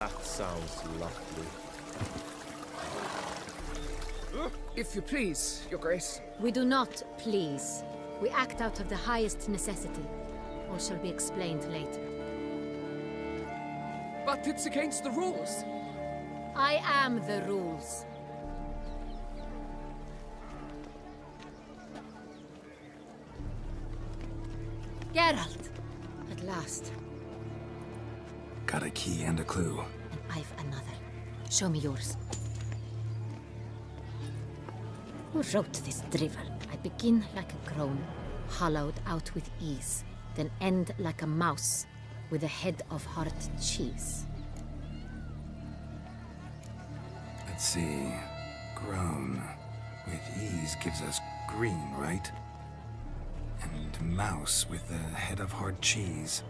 That sounds lovely. If you please, Your Grace. We do not please. We act out of the highest necessity. All shall be explained later. But it's against the rules. I am the rules. Geralt! At last. Got a key and a clue. And I've another. Show me yours. Who wrote this drivel? I begin like a groan, hollowed out with ease, then end like a mouse, with a head of hard cheese. Let's see. Grown. With ease gives us green, right? And mouse with the head of hard cheese.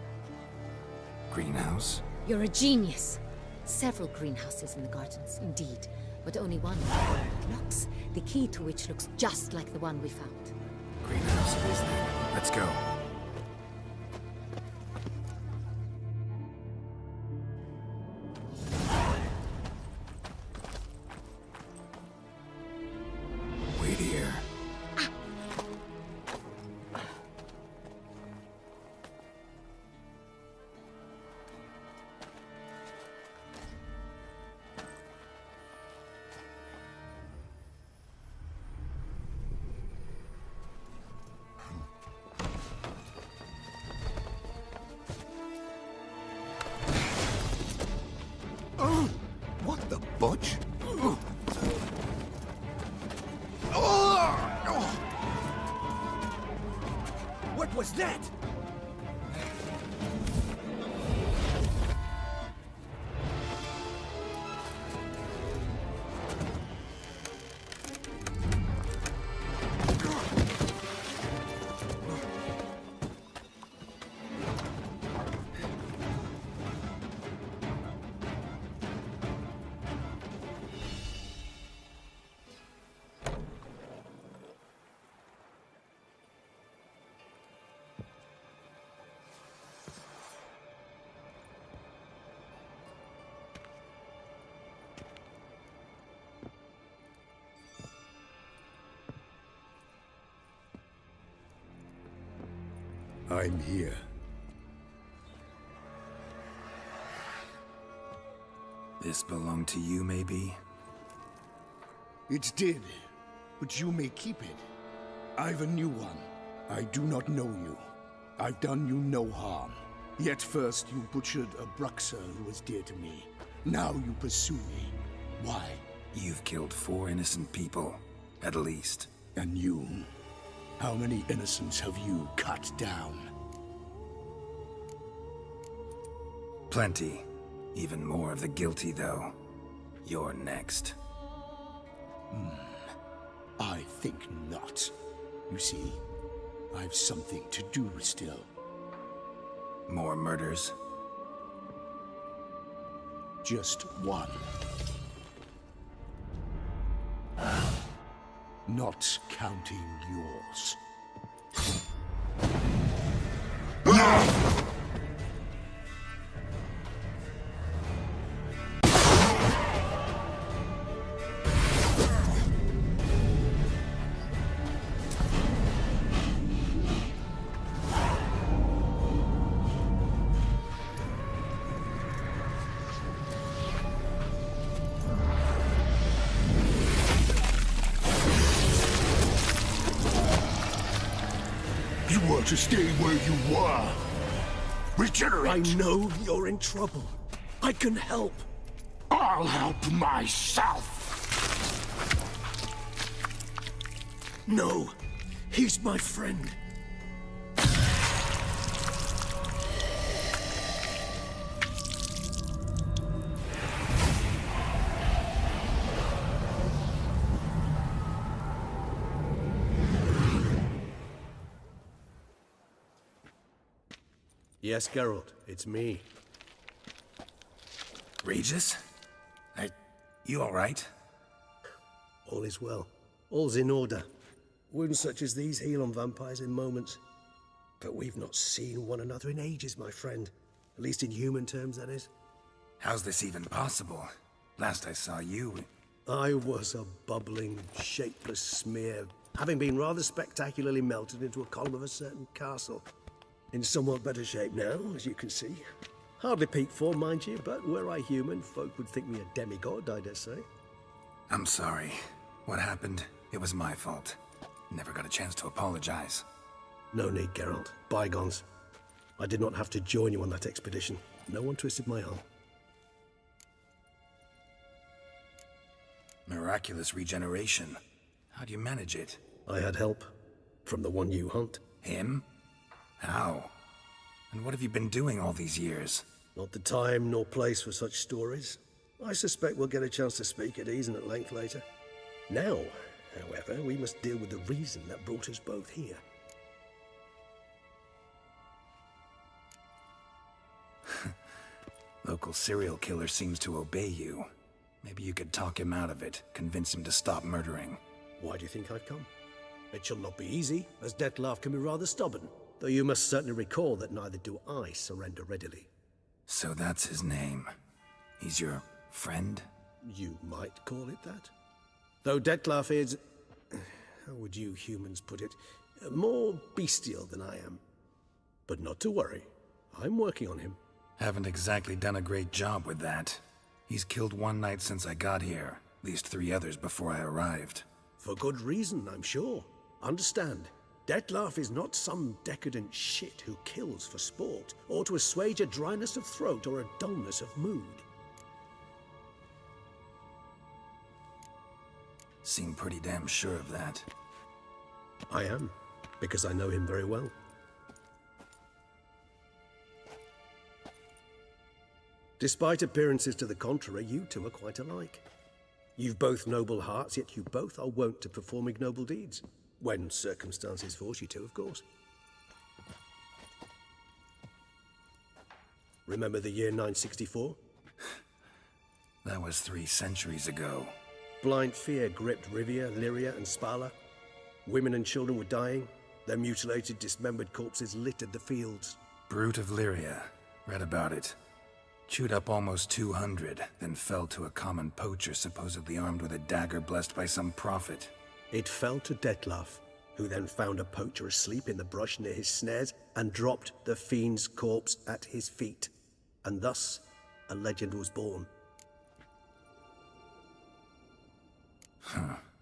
Greenhouse? You're a genius. Several greenhouses in the gardens, indeed, but only one where it looks, the key to which looks just like the one we found. Greenhouse it is then. Let's go. Wait here. What the butch? What was that? I'm here. This belonged to you, maybe? It did, but you may keep it. I've a new one. I do not know you. I've done you no harm. Yet first you butchered a Bruxer who was dear to me. Now you pursue me. Why? You've killed 4 innocent people, at least. And you? How many innocents have you cut down? Plenty. Even more of the guilty, though. You're next. I think not. You see, I've something to do still. More murders? Just one. Not counting yours. You want to stay where you were. Regenerate! I know you're in trouble. I can help. I'll help myself! No, he's my friend. Yes, Geralt, it's me. Regis? You alright? All is well. All's in order. Wounds such as these heal on vampires in moments. But we've not seen one another in ages, my friend. At least in human terms, that is. How's this even possible? Last I saw you... I was a bubbling, shapeless smear, having been rather spectacularly melted into a column of a certain castle. In somewhat better shape now, as you can see. Hardly peak form, mind you, but were I human, folk would think me a demigod, I dare say. I'm sorry. What happened? It was my fault. Never got a chance to apologize. No need, Geralt. Bygones. I did not have to join you on that expedition. No one twisted my arm. Miraculous regeneration. How do you manage it? I had help. From the one you hunt. Him? How? And what have you been doing all these years? Not the time nor place for such stories. I suspect we'll get a chance to speak at ease and at length later. Now, however, we must deal with the reason that brought us both here. Local serial killer seems to obey you. Maybe you could talk him out of it, convince him to stop murdering. Why do you think I've come? It shall not be easy, as Dettlaff can be rather stubborn. Though you must certainly recall that neither do I surrender readily. So that's his name. He's your friend? You might call it that. Though Dettlaff is... how would you humans put it? More bestial than I am. But not to worry. I'm working on him. Haven't exactly done a great job with that. He's killed one knight since I got here, at least 3 others before I arrived. For good reason, I'm sure. Understand, Dettlaff is not some decadent shit who kills for sport, or to assuage a dryness of throat or a dullness of mood. Seem pretty damn sure of that. I am, because I know him very well. Despite appearances to the contrary, you two are quite alike. You've both noble hearts, yet you both are wont to perform ignoble deeds. When circumstances force you to, of course. Remember the year 964? That was 3 centuries ago. Blind fear gripped Rivia, Lyria, and Spala. Women and children were dying. Their mutilated, dismembered corpses littered the fields. Brute of Lyria. Read about it. Chewed up almost 200, then fell to a common poacher supposedly armed with a dagger blessed by some prophet. It fell to Dettlaff, who then found a poacher asleep in the brush near his snares and dropped the fiend's corpse at his feet. And thus, a legend was born.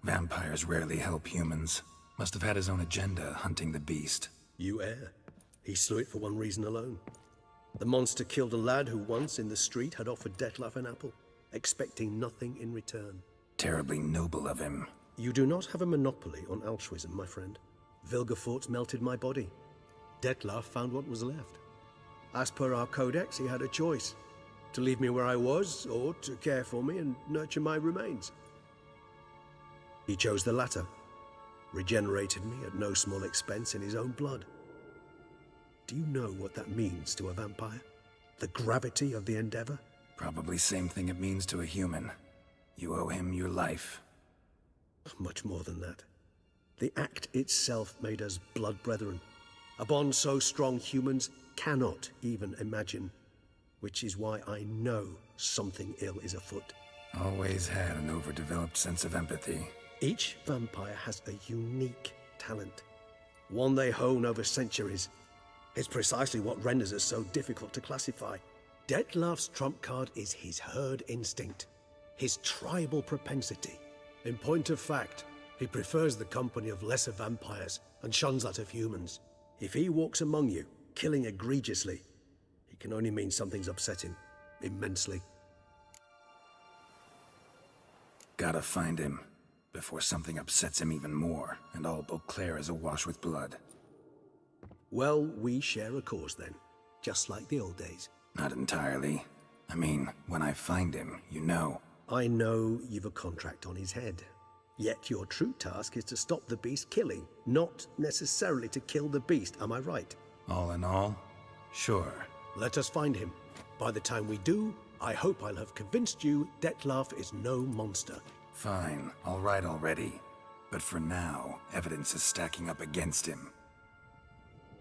Vampires rarely help humans. Must have had his own agenda, hunting the beast. You err. He slew it for one reason alone. The monster killed a lad who once, in the street, had offered Dettlaff an apple, expecting nothing in return. Terribly noble of him. You do not have a monopoly on altruism, my friend. Vilgefortz melted my body. Dettlaff found what was left. As per our codex, he had a choice. To leave me where I was, or to care for me and nurture my remains. He chose the latter. Regenerated me at no small expense in his own blood. Do you know what that means to a vampire? The gravity of the endeavor? Probably same thing it means to a human. You owe him your life. Much more than that. The act itself made us blood brethren. A bond so strong humans cannot even imagine. Which is why I know something ill is afoot. Always had an overdeveloped sense of empathy. Each vampire has a unique talent. One they hone over centuries. It's precisely what renders us so difficult to classify. Dettlaff's trump card is his herd instinct, his tribal propensity. In point of fact, he prefers the company of lesser vampires and shuns that of humans. If he walks among you, killing egregiously, it can only mean something's upset him, immensely. Gotta find him, before something upsets him even more, and all Beauclair is awash with blood. Well, we share a cause then, just like the old days. Not entirely. I mean, when I find him, you know. I know you've a contract on his head. Yet your true task is to stop the beast killing, not necessarily to kill the beast, am I right? All in all, sure. Let us find him. By the time we do, I hope I'll have convinced you Dettlaff is no monster. Fine, all right already. But for now, evidence is stacking up against him.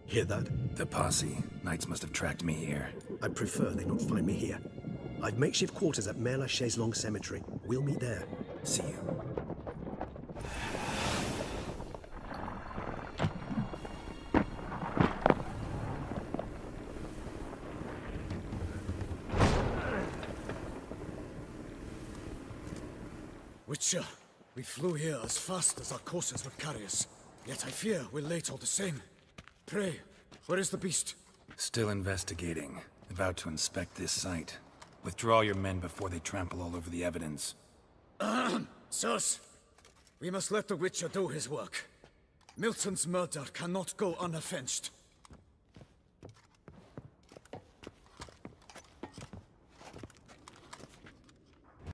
Hear that? The posse. Knights must have tracked me here. I prefer they not find me here. I've makeshift quarters at Mère Lachaise Long Cemetery. We'll meet there. See you. Witcher, we flew here as fast as our courses would carry us. Yet I fear we're late all the same. Pray, where is the beast? Still investigating. About to inspect this site. Withdraw your men before they trample all over the evidence. Sirs, we must let the Witcher do his work. Milton's murder cannot go unavenged.